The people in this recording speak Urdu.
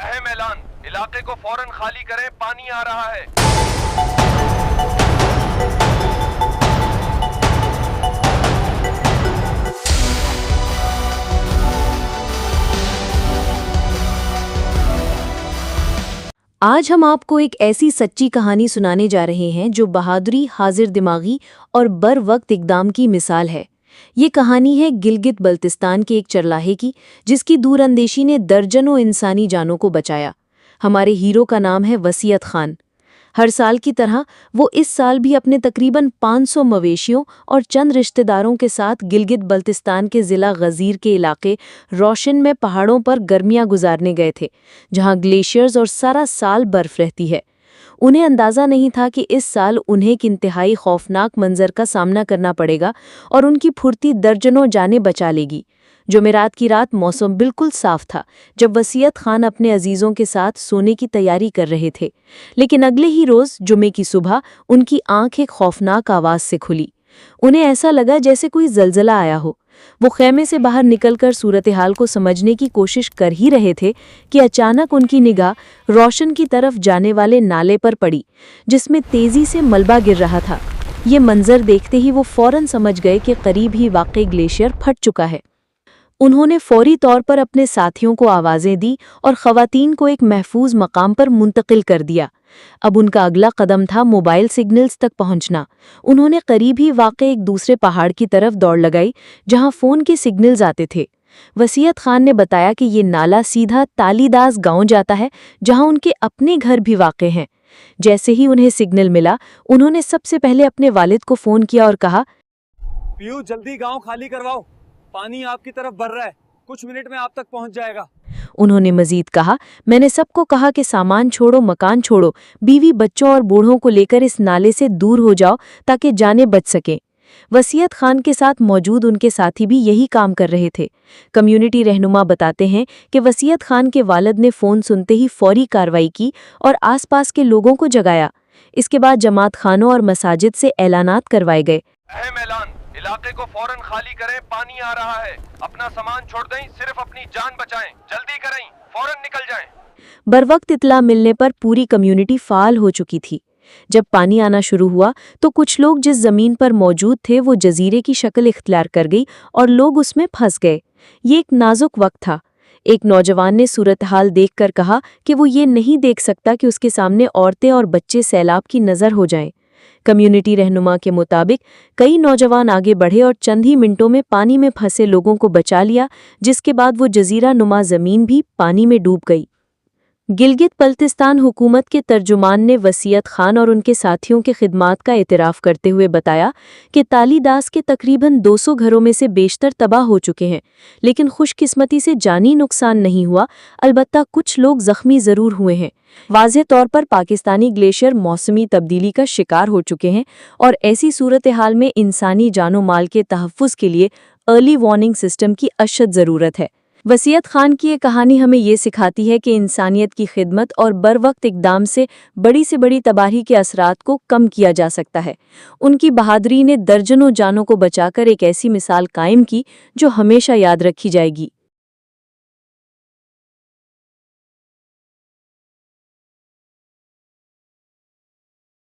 اہم اعلان، علاقے کو فوراً خالی کریں، پانی آ رہا ہے۔ آج ہم آپ کو ایک ایسی سچی کہانی سنانے جا رہے ہیں جو بہادری، حاضر دماغی اور بر وقت اقدام کی مثال ہے۔ یہ کہانی ہے گلگت بلتستان کے ایک چرواہے کی، جس کی دور اندیشی نے درجنوں انسانی جانوں کو بچایا۔ ہمارے ہیرو کا نام ہے وسیعت خان۔ ہر سال کی طرح وہ اس سال بھی اپنے تقریباً 500 مویشیوں اور چند رشتہ داروں کے ساتھ گلگت بلتستان کے ضلع غزیر کے علاقے روشن میں پہاڑوں پر گرمیاں گزارنے گئے تھے، جہاں گلیشیئرز اور سارا سال برف رہتی ہے۔ انہیں اندازہ نہیں تھا کہ اس سال انہیں ایک انتہائی خوفناک منظر کا سامنا کرنا پڑے گا اور ان کی پھرتی درجنوں جانیں بچا لے گی۔ جمعرات کی رات موسم بالکل صاف تھا جب وسیعت خان اپنے عزیزوں کے ساتھ سونے کی تیاری کر رہے تھے، لیکن اگلے ہی روز جمعے کی صبح ان کی آنکھ ایک خوفناک آواز سے کھلی۔ انہیں ایسا لگا جیسے کوئی زلزلہ آیا ہو۔ وہ خیمے سے باہر نکل کر صورتحال کو سمجھنے کی کوشش کر ہی رہے تھے کہ اچانک ان کی نگاہ روشن کی طرف جانے والے نالے پر پڑی، جس میں تیزی سے ملبہ گر رہا تھا۔ یہ منظر دیکھتے ہی وہ فوراً سمجھ گئے کہ قریب ہی واقع گلیشیئر پھٹ چکا ہے۔ انہوں نے فوری طور پر اپنے ساتھیوں کو آوازیں دی اور خواتین کو ایک محفوظ مقام پر منتقل کر دیا۔ اب ان کا اگلا قدم تھا موبائل سگنلز تک پہنچنا۔ انہوں نے قریب ہی واقع ایک دوسرے پہاڑ کی طرف دوڑ لگائی جہاں فون کے سگنلز آتے تھے۔ وسیعت خان نے بتایا کہ یہ نالا سیدھا تالی داس گاؤں جاتا ہے، جہاں ان کے اپنے گھر بھی واقع ہیں۔ جیسے ہی انہیں سگنل ملا، انہوں نے سب سے پہلے اپنے والد کو فون کیا اور کہا، پیو جلدی گاؤں خالی کرواؤ، پانی آپ کی طرف بڑھ رہا ہے، کچھ منٹ میں آپ تک پہنچ جائے گا۔ انہوں نے مزید کہا، میں نے سب کو کہا کہ سامان چھوڑو، مکان چھوڑو، بیوی بچوں اور بوڑھوں کو لے کر اس نالے سے دور ہو جاؤ تاکہ جانیں بچ سکیں۔ وسیعت خان کے ساتھ موجود ان کے ساتھی بھی یہی کام کر رہے تھے۔ کمیونٹی رہنما بتاتے ہیں کہ وسیعت خان کے والد نے فون سنتے ہی فوری کارروائی کی اور آس پاس کے لوگوں کو جگایا۔ اس کے بعد جماعت خانوں اور مساجد سے اعلانات کروائے گئے۔ اہم اعلان، علاقے کو فوراً خالی کریں، پانی آ رہا ہے۔ اپنا سامان چھوڑ دیں، صرف اپنی جان بچائیں، جلدی کریں، فوراً نکل جائیں۔ بروقت اطلاع ملنے پر پوری کمیونٹی فعال ہو چکی تھی۔ جب پانی آنا شروع ہوا تو کچھ لوگ جس زمین پر موجود تھے وہ جزیرے کی شکل اختیار کر گئی اور لوگ اس میں پھنس گئے۔ یہ ایک نازک وقت تھا۔ ایک نوجوان نے صورتحال دیکھ کر کہا کہ وہ یہ نہیں دیکھ سکتا کہ اس کے سامنے عورتیں اور بچے سیلاب کی نظر ہو جائیں۔ کمیونٹی رہنما کے مطابق کئی نوجوان آگے بڑھے اور چند ہی منٹوں میں پانی میں پھنسے لوگوں کو بچا لیا، جس کے بعد وہ جزیرہ نما زمین بھی پانی میں ڈوب گئی۔ گلگت بلتستان حکومت کے ترجمان نے وسیعت خان اور ان کے ساتھیوں کے خدمات کا اعتراف کرتے ہوئے بتایا کہ تالی داس کے تقریباً 200 گھروں میں سے بیشتر تباہ ہو چکے ہیں، لیکن خوش قسمتی سے جانی نقصان نہیں ہوا، البتہ کچھ لوگ زخمی ضرور ہوئے ہیں۔ واضح طور پر پاکستانی گلیشیئر موسمی تبدیلی کا شکار ہو چکے ہیں اور ایسی صورتحال میں انسانی جان و مال کے تحفظ کے لیے ارلی وارننگ سسٹم کی اشد ضرورت ہے۔ وسیعت خان کی یہ کہانی ہمیں یہ سکھاتی ہے کہ انسانیت کی خدمت اور بروقت اقدام سے بڑی تباہی کے اثرات کو کم کیا جا سکتا ہے۔ ان کی بہادری نے درجنوں جانوں کو بچا کر ایک ایسی مثال قائم کی جو ہمیشہ یاد رکھی جائے گی۔